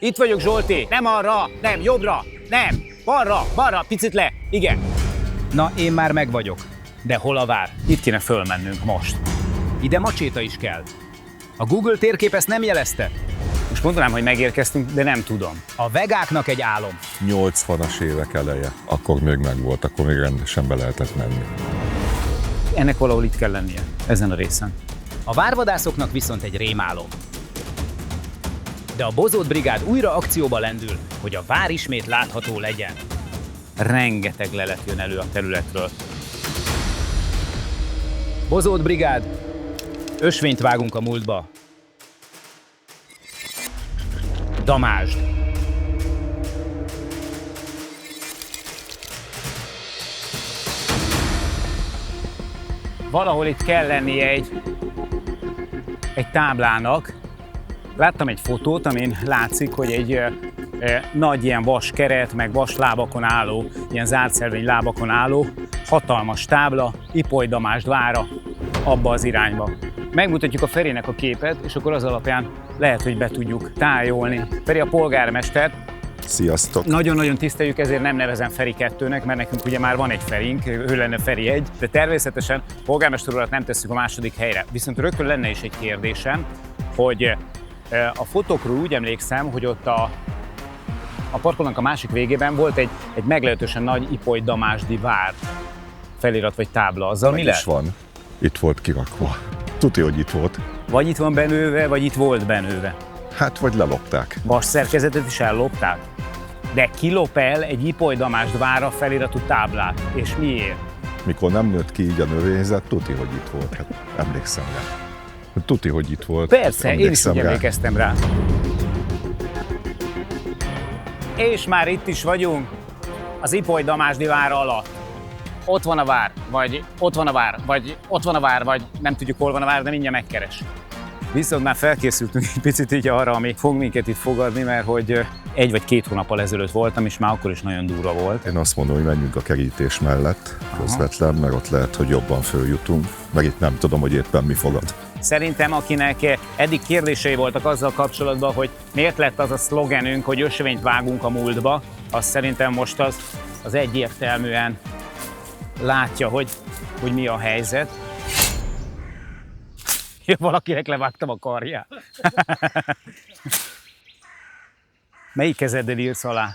Itt vagyok, Zsolti! Nem arra, nem jobbra, nem, balra, picit le, igen. Na, én már meg vagyok. De hol a vár? Itt kéne fölmennünk most. Ide macséta is kell. A Google térkép ezt nem jelezte. Most mondanám, hogy megérkeztünk, de nem tudom. A vegáknak egy álom. 80-as évek eleje. Akkor még megvolt, akkor még rendesen be lehetett menni. Ennek valahol itt kell lennie, ezen a részen. A várvadászoknak viszont egy rémálom. De a Bozót brigád újra akcióba lendül, hogy a vár ismét látható legyen. Rengeteg lelet jön elő a területről. Bozót brigád, ösvényt vágunk a múltba. Damásd! Valahol itt kell lennie egy táblának. Láttam egy fotót, amin látszik, hogy egy nagy ilyen vas keret, meg vas lábakon álló, ilyen zártszelvény lábakon álló, hatalmas tábla, Ipoly-Damásd vára, abba az irányba. Megmutatjuk a Ferinek a képet, és akkor az alapján lehet, hogy be tudjuk tájolni. Feri a polgármester. Sziasztok! Nagyon-nagyon tiszteljük, ezért nem nevezem Feri 2-nek, mert nekünk ugye már van egy Ferink, ő lenne Feri 1, de természetesen polgármester urat nem tesszük a második helyre. Viszont rögtön lenne is egy kérdésem, hogy a fotókról úgy emlékszem, hogy ott a parkolónak a másik végében volt egy meglehetősen nagy Ipoly-Damásdi vár felirat vagy tábla. Azzal mi lehet? Van. Itt volt kirakva. Tudja, hogy itt volt. Vagy itt van benőve, vagy itt volt benőve. Hát, vagy lelopták. Vas szerkezetet is ellopták. De kilop el egy Ipoly-Damásd vára feliratú táblát. És miért? Mikor nem nőtt ki így a növényzet, tudja, hogy itt volt. Hát, emlékszem rá. Tudja, hogy itt volt. Persze, én is úgy emlékeztem rá. És már itt is vagyunk, az Ipoly-Damásdi vár alatt. Ott van a vár, vagy ott van a vár, vagy ott van a vár, vagy nem tudjuk, hol van a vár, de mindjárt megkeres. Viszont már felkészültünk egy picit így arra, ami fog minket itt fogadni, mert hogy 1 vagy 2 hónappal ezelőtt voltam, és már akkor is nagyon durva volt. Én azt mondom, hogy menjünk a kerítés mellett közvetlen, mert ott lehet, hogy jobban följutunk, meg itt nem tudom, hogy éppen mi fogad. Szerintem, akinek eddig kérdései voltak azzal kapcsolatban, hogy miért lett az a szlogenünk, hogy ösvényt vágunk a múltba, azt szerintem most az egyértelműen látja, hogy mi a helyzet. Valakinek levágtam a karját. Melyik kezeddel írsz alá?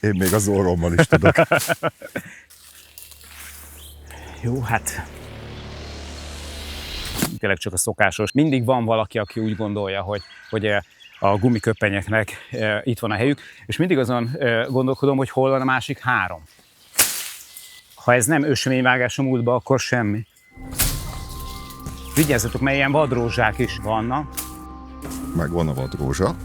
Én még az orrommal is tudok. Jó, hát tényleg csak a szokásos. Mindig van valaki, aki úgy gondolja, hogy a gumiköpenyeknek itt van a helyük, és mindig azon gondolkodom, hogy hol van a másik 3. Ha ez nem ösvényvágás a múltba, akkor semmi. Vigyázzatok, mert ilyen vadrózsák is vannak. Megvan a vadrózsa.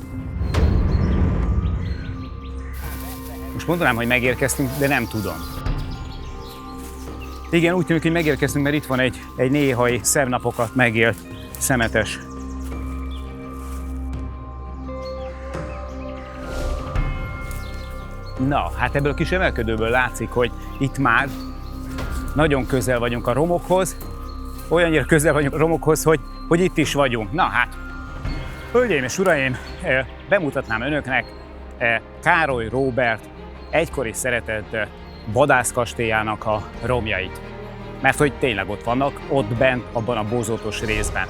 Most mondanám, hogy megérkeztünk, de nem tudom. Igen, úgy tűnik, hogy megérkeztünk, mert itt van egy néhai szebb napokat megélt szemetes. Na, hát ebből a kis emelkedőből látszik, hogy itt már nagyon közel vagyunk a romokhoz, olyannyira közel vagyunk a romokhoz, hogy itt is vagyunk. Na hát, hölgyeim és uraim, bemutatnám önöknek Károly Róbert egykori szeretett vadászkastélyának a romjait. Mert hogy tényleg ott vannak, ott bent, abban a bozótos részben.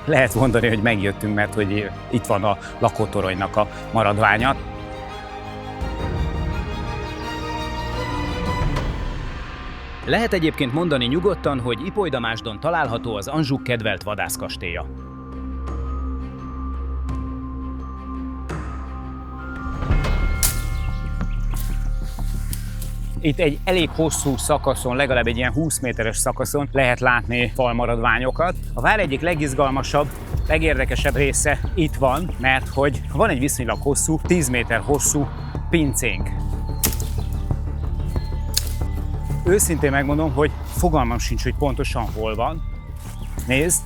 Lehet mondani, hogy megjöttünk, mert hogy itt van a lakótoronynak a maradványa. Lehet egyébként mondani nyugodtan, hogy Ipoly-Damásdon található az Anjouk kedvelt vadászkastélya. Itt egy elég hosszú szakaszon, legalább egy ilyen 20 méteres szakaszon lehet látni falmaradványokat. A vár egyik legizgalmasabb, legérdekesebb része itt van, mert hogy van egy viszonylag hosszú, 10 méter hosszú pincénk. Őszintén megmondom, hogy fogalmam sincs, hogy pontosan hol van. Nézd!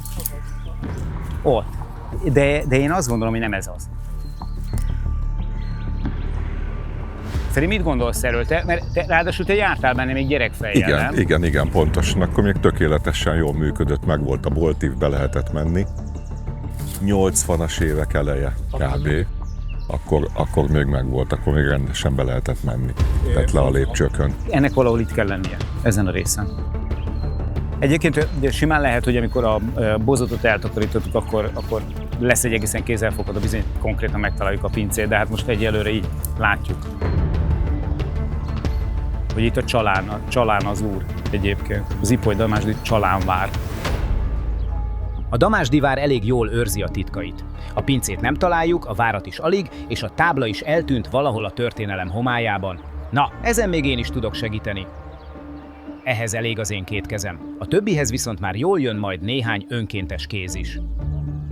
Ott. De én azt gondolom, hogy nem ez az. Feri, mit gondolsz erről? Mert ráadásul te jártál benne még gyerekfejjel, nem? Igen, pontosan. Akkor még tökéletesen jól működött, meg volt a boltív, be lehetett menni. 80-as évek eleje kb. Akkor még megvolt, akkor még rendesen be lehetett menni. Tehát le a lépcsőkön. Ennek valahol itt kell lennie, ezen a részen. Egyébként ugye simán lehet, hogy amikor a bozotot eltakarítottuk, akkor lesz egy egészen kézzelfogható bizony, konkrétan megtaláljuk a pincét, de hát most egyelőre így látjuk. Hogy itt a Csalán az úr egyébként. Az Ipoly-Damásdi Csalánvár. A Damásdi vár elég jól őrzi a titkait. A pincét nem találjuk, a várat is alig, és a tábla is eltűnt valahol a történelem homályában. Na, ezen még én is tudok segíteni. Ehhez elég az én 2 kezem. A többihez viszont már jól jön majd néhány önkéntes kéz is.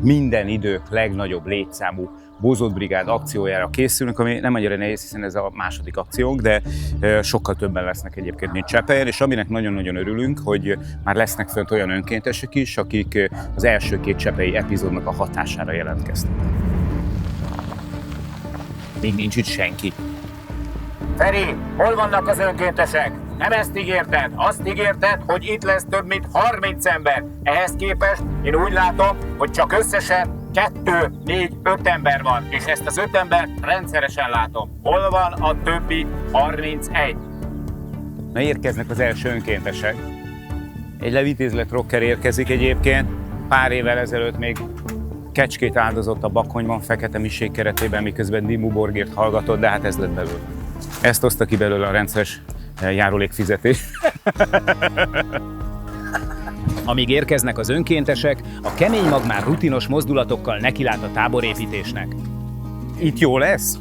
Minden idők legnagyobb létszámú bozótbrigád akciójára készülünk, ami nem annyira nehéz, hiszen ez a második akciónk, de sokkal többen lesznek egyébként, mint Csepejen, és aminek nagyon-nagyon örülünk, hogy már lesznek fönt olyan önkéntesek is, akik az első 2 csepei epizódnak a hatására jelentkeztek. Még nincs itt senki. Feri, hol vannak az önkéntesek? Nem ezt ígérted? Azt ígérted, hogy itt lesz több mint 30 ember. Ehhez képest én úgy látom, hogy csak összesen 2, 4, 5 ember van, és ezt az 5 ember rendszeresen látom. Hol van a többi 31? Na, érkeznek az első önkéntesek. Egy levitézlet rocker érkezik egyébként. Pár évvel ezelőtt még kecskét áldozott a Bakonyban fekete miség keretében, miközben Dimmu Borgért hallgatott, de hát ez lett belőle. Ezt hozta ki belőle a rendszeres járulékfizetés. Amíg érkeznek az önkéntesek, a kemény mag már rutinos mozdulatokkal nekilát a táborépítésnek. Itt jó lesz?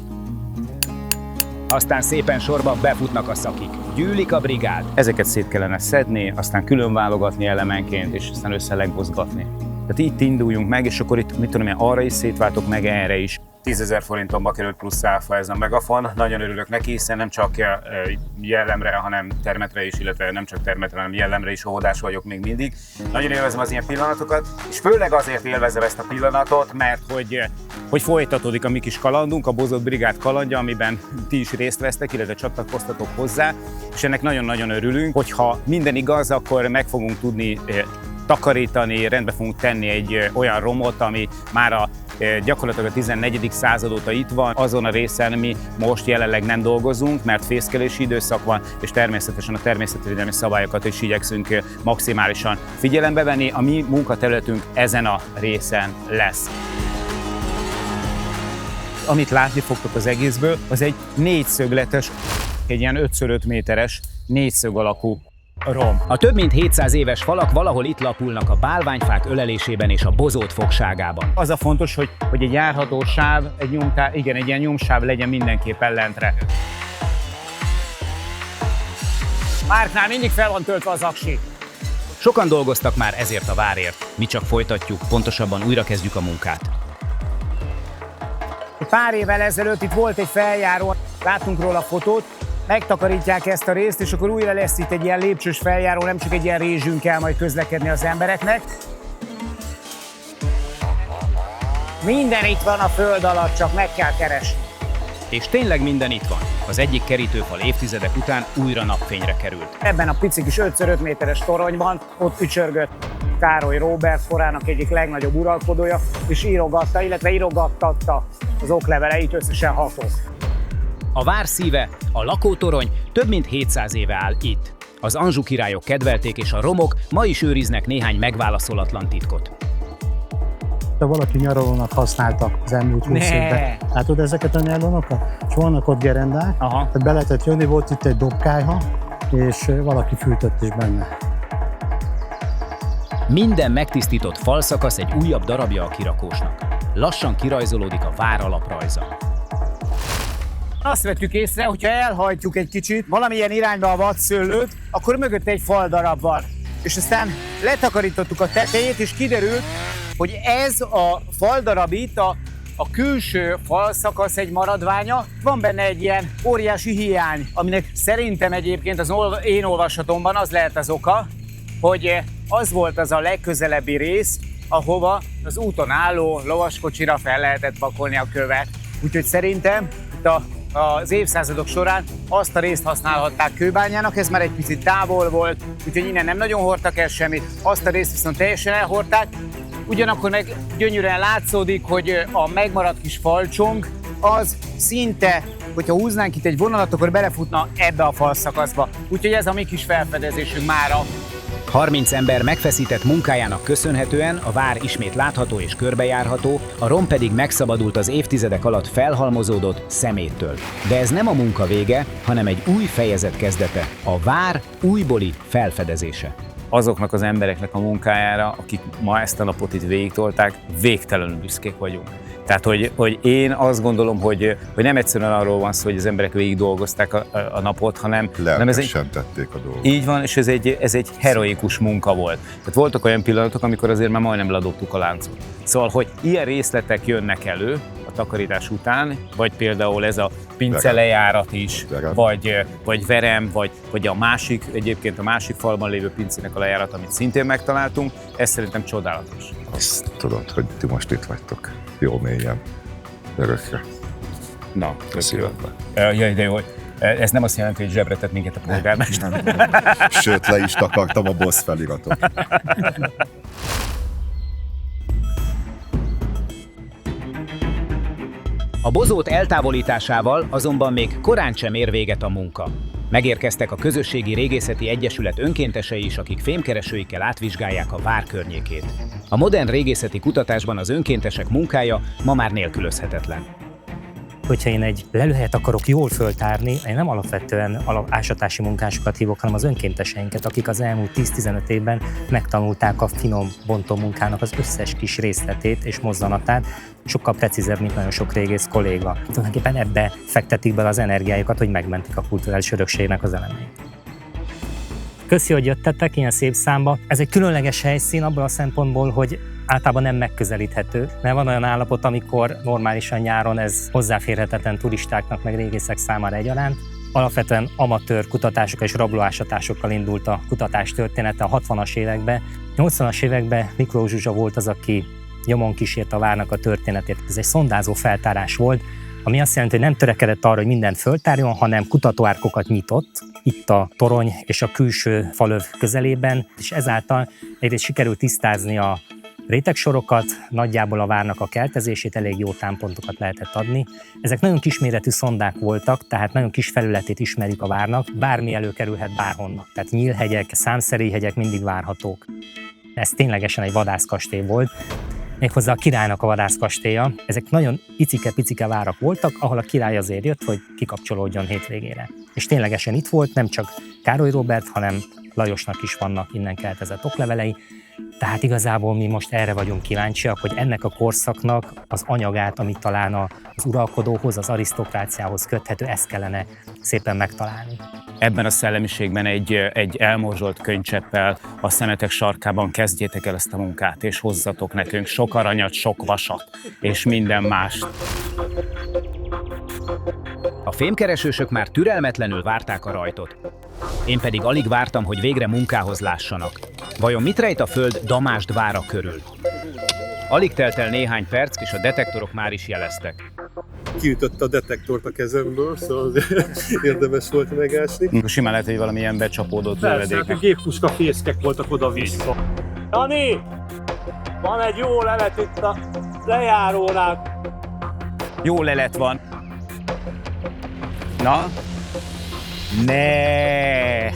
Aztán szépen sorba befutnak a szakik. Gyűlik a brigád. Ezeket szét kellene szedni, aztán külön válogatni elemenként, és aztán össze legmozgatni. Tehát itt induljunk meg, és akkor itt, mit tudom én, arra is szétváltok meg, erre is. 10 000 forintomba került plusz áfa ez a megafon. Nagyon örülök neki, hiszen nem csak jellemre, hanem termetre is, illetve nem csak termetre, hanem jellemre is óvodás vagyok még mindig. Nagyon élvezem az ilyen pillanatokat, és főleg azért élvezem ezt a pillanatot, mert hogy folytatódik a mi kis kalandunk, a Bozott Brigád kalandja, amiben ti is részt vesztek, illetve csatlakoztatok hozzá, és ennek nagyon-nagyon örülünk. Hogyha minden igaz, akkor meg fogunk tudni takarítani, rendbe fogunk tenni egy olyan romot, ami már gyakorlatilag a 14. század óta itt van. Azon a részen mi most jelenleg nem dolgozunk, mert fészkelési időszak van, és természetesen a természetvédelmi szabályokat is igyekszünk maximálisan figyelembe venni. A mi munkaterületünk ezen a részen lesz. Amit látni fogtok az egészből, az egy 4-szögletes, egy ilyen 5x5 méteres, 4-szög alakú rom. A több mint 700 éves falak valahol itt lapulnak a bálványfák ölelésében és a bozót fogságában. Az a fontos, hogy egy járható sáv, egy ilyen nyomsáv legyen mindenképpen lentre. Márknál mindig fel van töltve az aksi. Sokan dolgoztak már ezért a várért. Mi csak folytatjuk, pontosabban újra kezdjük a munkát. Pár évvel ezelőtt itt volt egy feljáró, láttunk róla fotót, megtakarítják ezt a részt, és akkor újra lesz itt egy ilyen lépcsős feljáró, nem csak egy ilyen rézsünk kell majd közlekedni az embereknek. Minden itt van a föld alatt, csak meg kell keresni. És tényleg minden itt van. Az egyik kerítőfal évtizedek után újra napfényre került. Ebben a pici kis 5x5 méteres toronyban ott ücsörgött Károly Róbert, korának egyik legnagyobb uralkodója, és írogatta, illetve írogattatta az okleveleit, összesen 6-ot. A vár szíve, a lakótorony több mint 700 éve áll itt. Az Anjou királyok kedvelték, és a romok ma is őriznek néhány megválaszolatlan titkot. De valaki nyaralónak használta az elmúlt 20 évben. Látod ezeket a nyaralónokat? És vannak ott gerendák, tehát be lehetett jönni, volt itt egy dobkályha, és valaki fűtött is benne. Minden megtisztított falszakasz egy újabb darabja a kirakósnak. Lassan kirajzolódik a vár alaprajza. Azt vettük észre, hogyha elhajtjuk egy kicsit valamilyen irányba a vadszőlőt, akkor mögött egy faldarab van. És aztán letakarítottuk a tetejét, és kiderült, hogy ez a faldarab itt, a külső falszakasz egy maradványa, van benne egy ilyen óriási hiány, aminek szerintem egyébként az én olvasatomban az lehet az oka, hogy az volt az a legközelebbi rész, ahova az úton álló lovaskocsira fel lehetett pakolni a követ. Úgyhogy szerintem itt az évszázadok során azt a részt használhatták kőbányának, ez már egy picit távol volt, úgyhogy innen nem nagyon hordtak el semmit, azt a részt viszont teljesen elhordták, ugyanakkor meg gyönyörűen látszódik, hogy a megmaradt kis falcsong az szinte, hogyha húznánk itt egy vonalat, akkor belefutna ebbe a falszakaszba. Úgyhogy ez a mi kis felfedezésünk mára. 30 ember megfeszített munkájának köszönhetően a vár ismét látható és körbejárható, a rom pedig megszabadult az évtizedek alatt felhalmozódott szeméttől. De ez nem a munka vége, hanem egy új fejezet kezdete, a vár újbóli felfedezése. Azoknak az embereknek a munkájára, akik ma ezt a napot itt végigtolták, végtelenül büszkék vagyunk. Tehát, hogy én azt gondolom, hogy nem egyszerűen arról van szó, hogy az emberek végig dolgozták a napot, hanem lelkesen tették a dolgot. Így van, és ez egy heroikus munka volt. Tehát voltak olyan pillanatok, amikor azért már majdnem ledobtuk a láncot. Szóval, hogy ilyen részletek jönnek elő a takarítás után, vagy például ez a pince lejárat is, vagy verem, vagy a másik, egyébként a másik falban lévő pincének a lejárat, amit szintén megtaláltunk, ez szerintem csodálatos. Azt tudod, hogy ti most itt vagytok. Jó mélyen. Örökre. Na, köszönöm. Jaj, de jó. Ez nem azt jelenti, hogy zsebre tett minket a polgármester. Sőt, le is takartam a BOSZ feliratot. A bozót eltávolításával azonban még korán sem ér véget a munka. Megérkeztek a Közösségi Régészeti Egyesület önkéntesei is, akik fémkeresőikkel átvizsgálják a vár környékét. A modern régészeti kutatásban az önkéntesek munkája ma már nélkülözhetetlen. Hogyha én egy lelőhelyet akarok jól föltárni, én nem alapvetően ásatási munkásokat hívok, hanem az önkénteseinket, akik az elmúlt 10-15 évben megtanulták a finom bontó munkának az összes kis részletét és mozzanatát, sokkal precízebb, mint nagyon sok régész kolléga. Tulajdonképpen ebbe fektetik bele az energiájukat, hogy megmentik a kulturális örökségnek az elemeit. Köszi, hogy jöttetek ilyen szép számba. Ez egy különleges helyszín abból a szempontból, hogy általában nem megközelíthető, mert van olyan állapot, amikor normálisan nyáron ez hozzáférhetetlen turistáknak, meg régészek számára egyaránt. Alapvetően amatőr kutatásokkal és rablóásatásokkal indult a kutatás története a 60-as években. 80-as években Miklós Zsuzsa volt az, aki nyomon kísért a várnak a történetét. Ez egy szondázó feltárás volt, ami azt jelenti, hogy nem törekedett arra, hogy mindent föltárjon, hanem kutatóárkokat nyitott, itt a torony és a külső falöv közelében, és ezáltal egyrészt sikerült tisztázni a rétegsorokat, nagyjából a várnak a keltezését, elég jó támpontokat lehetett adni. Ezek nagyon kisméretű szondák voltak, tehát nagyon kis felületét ismerjük a várnak, bármi előkerülhet bárhonnan. Tehát nyílhegyek, számszerélyhegyek mindig várhatók. Ez ténylegesen egy vadászkastély volt, méghozzá a királynak a vadászkastélya. Ezek nagyon icike-picike várak voltak, ahol a király azért jött, hogy kikapcsolódjon hétvégére. És ténylegesen itt volt, nem csak Károly Róbert, hanem Lajosnak is vannak innen keltezett oklevelei. Tehát igazából mi most erre vagyunk kíváncsiak, hogy ennek a korszaknak az anyagát, amit talán az uralkodóhoz, az arisztokráciához köthető, ezt kellene szépen megtalálni. Ebben a szellemiségben egy elmorzsolt könycseppel a szemetek sarkában kezdjétek el ezt a munkát, és hozzatok nekünk sok aranyat, sok vasat, és minden mást. A fémkeresősök már türelmetlenül várták a rajtot. Én pedig alig vártam, hogy végre munkához lássanak. Vajon mit rejt a föld Damásd vára körül? Alig telt el néhány perc, és a detektorok már is jeleztek. Kiütötte a detektort a kezemből, szóval érdemes volt megásni. Simán lehet, hogy valamilyen becsapódott lövedék. Persze, a géppuska fészkek voltak oda-vissza. Jani! Van egy jó lelet itt a lejárónál. Jó lelet van. Na? Ne,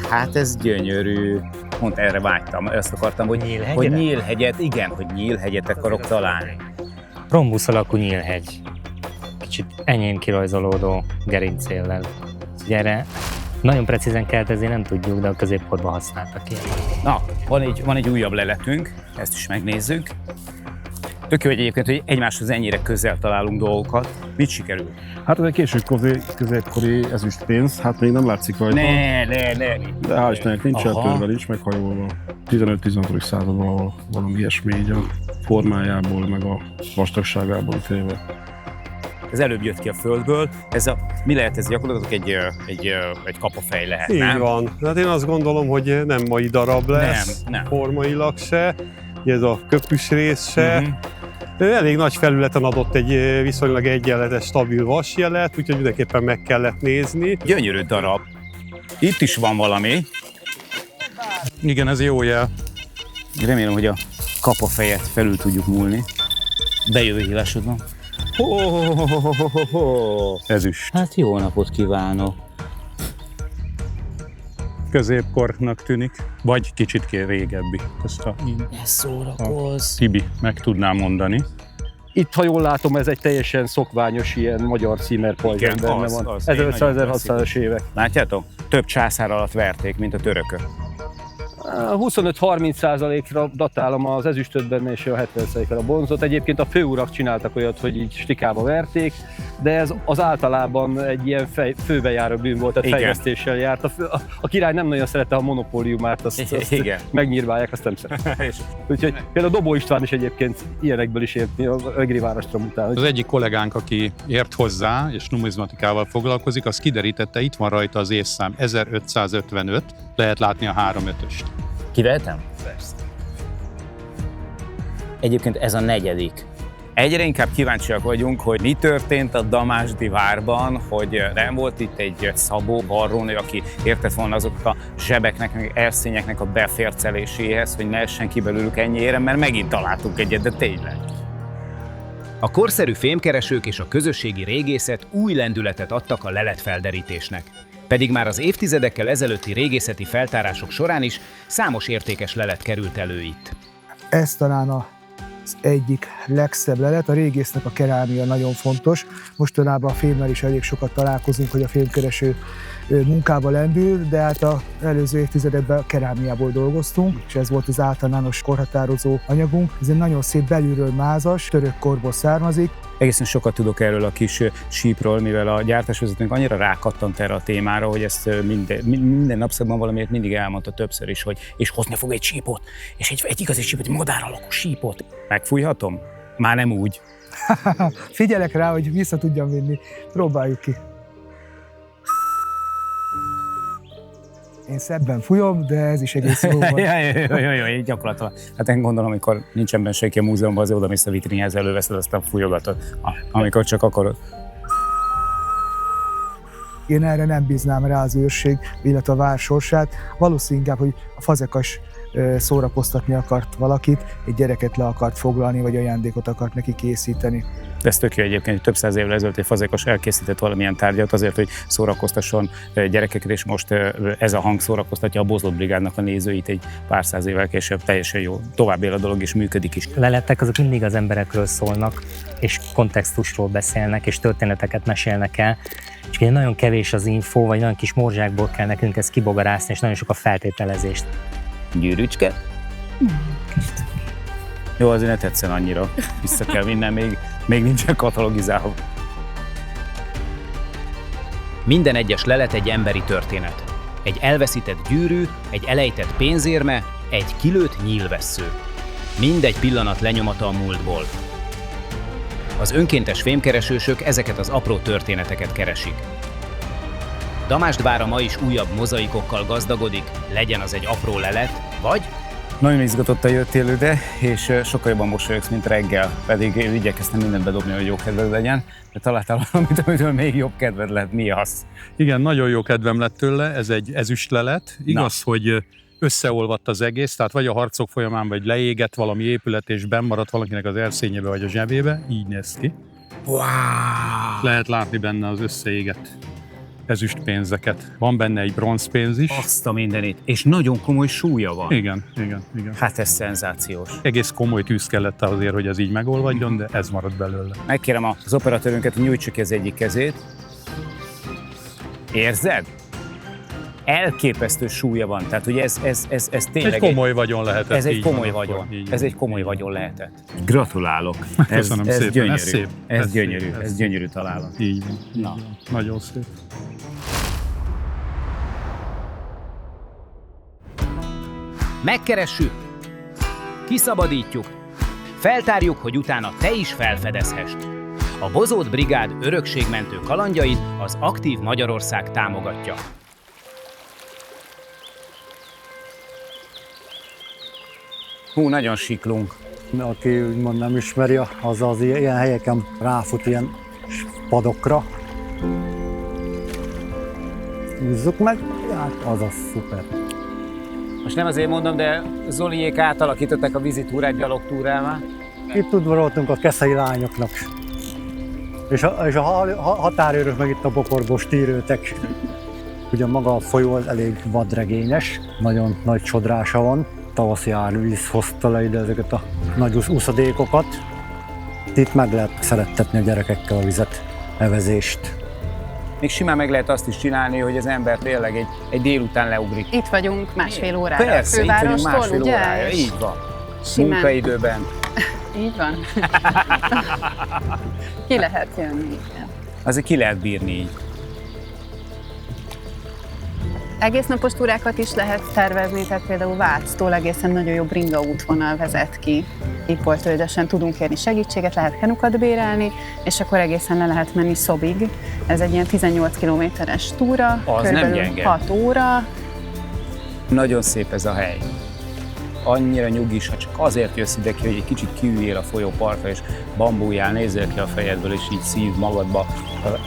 hát ez gyönyörű. Pont erre vágytam, azt akartam, hogy nyílhegyet, igen, hogy nyílhegyet akarok találni. Rombusz alakú nyílhegy. Kicsit enyhén kirajzolódó gerincéllel. Ugye erre nagyon precízen keltezni nem tudjuk, de a középkorban használtak ilyen. Na, van egy újabb leletünk, ezt is megnézzük. Tök jó egyébként, hogy egymáshoz ennyire közel találunk dolgokat. Mit sikerül? Hát ez egy késő középkori ezüstpénz, hát még nem látszik rajta. Ne. De hál' Istennek nincs eltörve, nincs meghajolva. 15-16. században valami ilyesmi így a formájából, meg a vastagságából téve. Ez előbb jött ki a földből. Mi lehet ez? Gyakorlatilag egy kapafej lehet, Így nem? van. Hát én azt gondolom, hogy nem mai darab lesz, Nem. formailag se, ez a köpüs rész se. Elég nagy felületen adott egy viszonylag egyenletes, stabil vasjelet, úgyhogy mindenképpen meg kellett nézni. Gyönyörű darab. Itt is van valami. Igen, ez jó jel. Remélem, hogy a kapafejet felül tudjuk múlni. Bejövő hívásodban. Ezüst. Hát jó napot kívánok. Középkornak tűnik, vagy kicsit régebbi. Ezt a Tibi meg tudnám mondani. Itt, ha jól látom, ez egy teljesen szokványos ilyen magyar címer pajzson benne van. 1500-1600-as évek. Látjátok? Több császár alatt verték, mint a törökök. 25-30%-ra datálom az ezüstöt benne, és a 70%-ra a bronzot. Egyébként a főurak csináltak olyat, hogy így stikába verték, de ez az általában egy ilyen főbejáró bűn volt, tehát fejlesztéssel járt. A király nem nagyon szerette a monopóliumát, azt megnyírválják, azt nem szerette. Úgyhogy például Dobó István is egyébként ilyenekből is ért a egri várostrom után. Az egyik kollégánk, aki ért hozzá és numizmatikával foglalkozik, az kiderítette, itt van rajta az évszám 1555, lehet látni a 3-5-öst. Kivehetem? Persze. Egyébként ez a 4. Egyre inkább kíváncsiak vagyunk, hogy mi történt a Damásdi várban, hogy nem volt itt egy Szabó varrónő, aki értett volna azoknak a zsebeknek, meg erszényeknek a beférceléséhez, hogy ne essen ki belőlük ennyi érem, mert megint találtunk egyet, de tényleg. A korszerű fémkeresők és a közösségi régészet új lendületet adtak a leletfelderítésnek. Pedig már az évtizedekkel ezelőtti régészeti feltárások során is számos értékes lelet került elő itt. Ez talán az egyik legszebb lelet, a régésznek a kerámia nagyon fontos. Mostanában a fémmel is elég sokat találkozunk, hogy a fémkereső munkába lendül, de hát az előző évtizedekben a kerámiából dolgoztunk, és ez volt az általános korhatározó anyagunk. Ez egy nagyon szép belülről mázas, török korból származik. Egészen sokat tudok erről a kis sípról, mivel a gyártásvezetőnk annyira rákattant erre a témára, hogy ezt minden napszakban valamiért mindig elmondta többször is, hogy és hozni fog egy sípot, és egy igazi sípot, egy madár alakú sípot. Megfújhatom? Már nem úgy. Figyelek rá, hogy vissza tudjam vinni. Próbáljuk ki. Én szebben fújom, de ez is egész jó van. Jó, gyakorlatilag. Hát én gondolom, amikor nincsen benne senki a múzeumban, az odamész a vitrinhez, előveszed, aztán fújogatod, amikor csak akarod. Én erre nem bíznám rá az őrség, illetve a vár sorsát. Valószínűleg, hogy a fazekas szórakoztatni akart valakit, egy gyereket le akart foglalni, vagy ajándékot akart neki készíteni. De ez tök jó egyébként, hogy több száz évvel ezelőtt egy fazekas elkészített valamilyen tárgyat azért, hogy szórakoztasson gyerekeket, és most ez a hang szórakoztatja a Bozolt brigádnak a nézőit egy pár száz évvel később. Teljesen jó. Tovább él a dolog, és működik is. Leletek azok mindig az emberekről szólnak, és kontextusról beszélnek, és történeteket mesélnek el. És ugye nagyon kevés az info, vagy nagyon kis morzsákból kell nekünk ezt kibogarászni, és nagyon sok a feltételezést. Gyűrűcske? Jó, azért ne tetszen annyira. Vissza kell vinnem, még nincsen katalogizálva. Minden egyes lelet egy emberi történet. Egy elveszített gyűrű, egy elejtett pénzérme, egy kilőtt nyílvessző. Mindegy pillanat lenyomata a múltból. Az önkéntes fémkeresősök ezeket az apró történeteket keresik. Damásd vára ma is újabb mozaikokkal gazdagodik, legyen az egy apró lelet, vagy... Nagyon izgatottan jöttél ide, és sokkal jobban mosolyogsz, mint reggel, pedig én igyekeztem mindent bedobni, hogy jó kedved legyen, de találtál valamit, amitől még jobb kedved lehet. Mi az? Igen, nagyon jó kedvem lett tőle, ez egy ezüstlelet. Igaz, hogy összeolvadt az egész, tehát vagy a harcok folyamán, vagy leégett valami épület, és bennmaradt valakinek az erszényébe, vagy a zsebébe, így néz ki. Wow. Lehet látni benne az összeégett ezüstpénzeket. Van benne egy bronzpénz is. Azt a mindenit. És nagyon komoly súlya van. Igen. Hát ez szenzációs. Egész komoly tűz kellett azért, hogy ez így megolvadjon, de ez maradt belőle. Megkérem az operatőrünket, hogy nyújtsa ki az egyik kezét. Érzed? Elképesztő súlya van. Tehát, hogy ez tényleg... Egy komoly vagyon lehetett. Ez egy komoly vagyon. Ez egy komoly vagyon lehetett. Gratulálok. Köszönöm szépen. Gyönyörű. Ez szép. Ez gyönyörű. Ez gyönyörű találat. Így van. Nagyon szép. Megkeressük, kiszabadítjuk, feltárjuk, hogy utána te is felfedezhest. A Bozolt brigád örökségmentő kalandjait az Aktív Magyarország támogatja. Hú, nagyon siklunk. Aki úgymond nem ismeri, az ilyen helyeken ráfut ilyen padokra. Húzzuk meg, hát az a szuper. Most nem azért mondom, de Zoliék átalakították a vízitúrát gyalogtúrává. Itt udvaroltunk a keszei lányoknak. És a határőrök meg itt a bokorból stírőtek. Ugye maga a folyó az elég vadregényes, nagyon nagy sodrása van. Tavaszi árvíz hozta le ide ezeket a nagy úszadékokat. Itt meg lehet szerettetni a gyerekekkel a vizet, evezést. Még simán meg lehet azt is csinálni, hogy az ember tényleg egy délután leugrik. Itt vagyunk másfél órára Persze, a itt vagyunk fővárostól, másfél ugye? órája, így van. Simán. Munkaidőben. Így van. Ki lehet jönni. Igen. Azért ki lehet bírni így. Egész napos túrákat is lehet tervezni, tehát például Váctól egészen nagyon jó bringa útvonal vezet ki. Ipolytölgyesen tudunk kérni segítséget, lehet kenukat bérelni, és akkor egészen le lehet menni Szobig. Ez egy ilyen 18 kilométeres túra, körülbelül 6 óra. Nagyon szép ez a hely. Annyira nyugis, ha csak azért jössz ide ki, hogy egy kicsit kiüljél a folyópartra, és bambújjál, nézzél ki a fejedből, és így szív magadba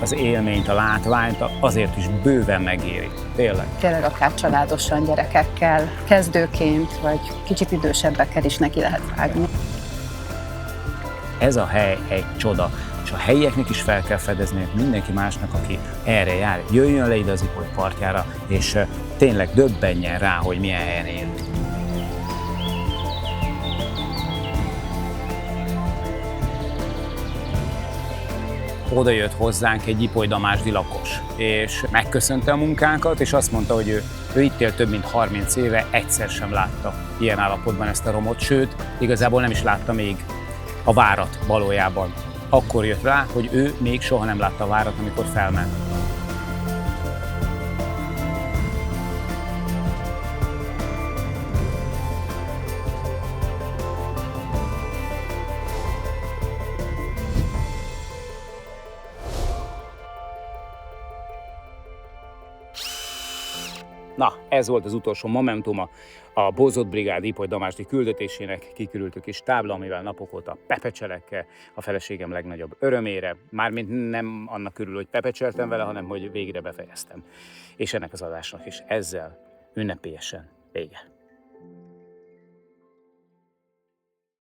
az élményt, a látványt, azért is bőven megéri. Tényleg. Tényleg akár családosan, gyerekekkel, kezdőként, vagy kicsit idősebbekkel is neki lehet vágni. Ez a hely egy csoda, és a helyieknek is fel kell fedezni, mindenki másnak, aki erre jár, jöjjön le ide az Ipoly partjára, és tényleg döbbenjen rá, hogy milyen helyen élünk. Oda jött hozzánk egy ipoly-damásdi lakos, és megköszönte a munkánkat, és azt mondta, hogy ő itt él több mint 30 éve, egyszer sem látta ilyen állapotban ezt a romot, sőt, igazából nem is látta még a várat valójában. Akkor jött rá, hogy ő még soha nem látta a várat, amikor felment. Na, ez volt az utolsó momentuma a Bozott Brigád Ipoly-damásdi küldetésének. Kiküldtük is tábla, amivel napok óta pepecselek a feleségem legnagyobb örömére. Mármint nem annak körül, hogy pepecseltem vele, hanem hogy végre befejeztem. És ennek az adásnak is ezzel ünnepélyesen vége.